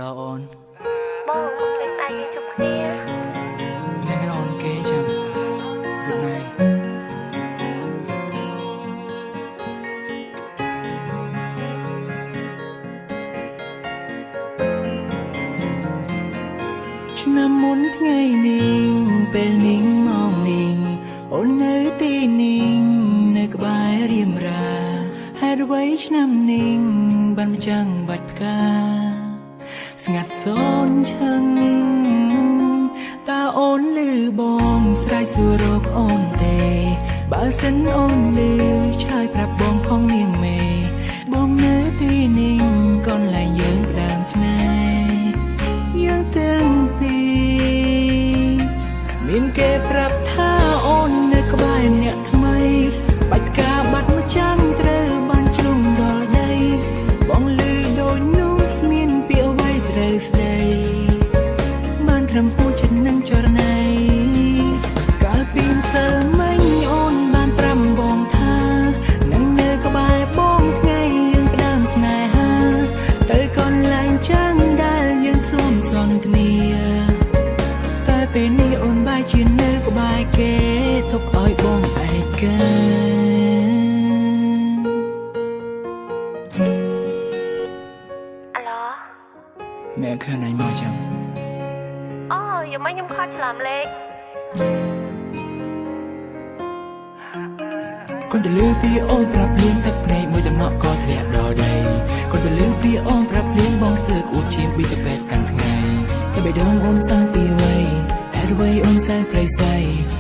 ឡូអូនបងកុំភ្លេចស្អែកយើងជួបគ្នាមានអូនគេចាំ Good night ឆ្នាំមុនថ្ងៃនេះពេលនេះមកនេះអូននៅទីនេះនៅក្បែររៀមរាហេតុអ្វីឆ្នាំនេះបានមិនចាំបាច់ផ្កាស្ងាត់សូនឈឹងតើអូនលឺបងស្រ័យសួររកអូនទេបើសិនអូនលឺឆ្លើយប្រាប់បងផងនាងមេបងនៅទីនេះកន្លែងយើងផ្ដើមស្នេហ៍យើងទាំងពីរមានគេប្រាប់ថាអូននៅក្បែរអ្នកថ្មីបាច់ការបាត់មួយចាំងត្រូវបានជ្រុំដល់ដីបងលឺដូចនោះគ្មានពាក្យអ្វីត្រូវស្ដីបានត្រឹមហួចចិត្តនឹងចរណៃកាលពីម្សិលមិញអូនបានប្រាំបងថានឹងនៅក្បែរបងថ្ងៃយើងផ្ដើមស្នេហាទៅកន្លែងចាំងដែលយើងធ្លាប់សន្ទនាតែពេលនេះអូនបែរជានៅក្បែរគេទុកឲ្យបងឯកាអាឡូមែនឃើញអញមកចាំ អូយម៉េចខ្ញុំខកច្រឡំលេខកូនទៅលឺពីអូនប្រាប់លៀងទឹកភ្នែកមួយតំណក់ក៏ធ្លាក់ដល់ដីកូនទៅលឺពីអូនប្រាប់លៀងបងស្ទើរក្អួតឈាមពីកាពេតកាន់ថ្ងៃតែបេះដូងអូនសាងពីអ្វីហេតុអ្វីអូនសែនប្រៃសៃ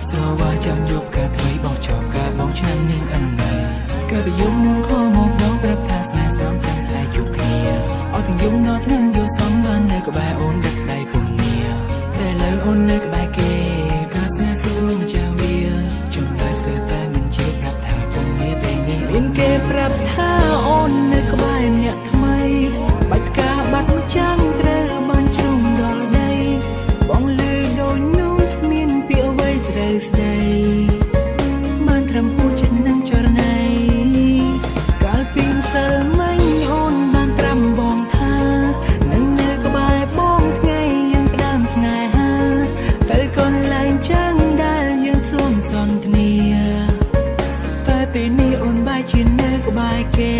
ស្រវាចាំយកការថ្មីបងចប់ការបងឆ្នាំនាងអណ្ដីកាលពីយំងខំមកបងប្រាប់ថាស្នេហ៍ស្រងចាំស្អែកជួបគ្នាអត់ទាំងយំដល់ថ្ងៃយកសំបាននៅក្បែរអូនដឹកដៃពុំនីតែលើអូននៅក្បែរគេព្រោះស្នេហ៍ស្រួលចាំវាចំដោយស្ទើរតែមិនជឿប្រាប់ថាពុំមានពេលនេះមានគេប្រាប់ថាអូននៅក្បែរអ្នកថ្មីបាច់ការបាត់មួយចាំងត្រូវបានជ្រុំដល់ដីបងលឺដូចនោះគ្មានពាក្យអ្វីត្រូវស្ដីបានត្រឹមហួចចិត្តនឹងចរណៃកាលពីម្សិលមិញអូនបានប្រាំបងថានឹងនៅក្បែរបងថ្ងៃយើងផ្ដើមស្នេហាទៅកន្លែងចាំងដែលយើងធ្លាប់សន្ទនាតែពេលនេះអូនបែរជានៅក្បែរគេ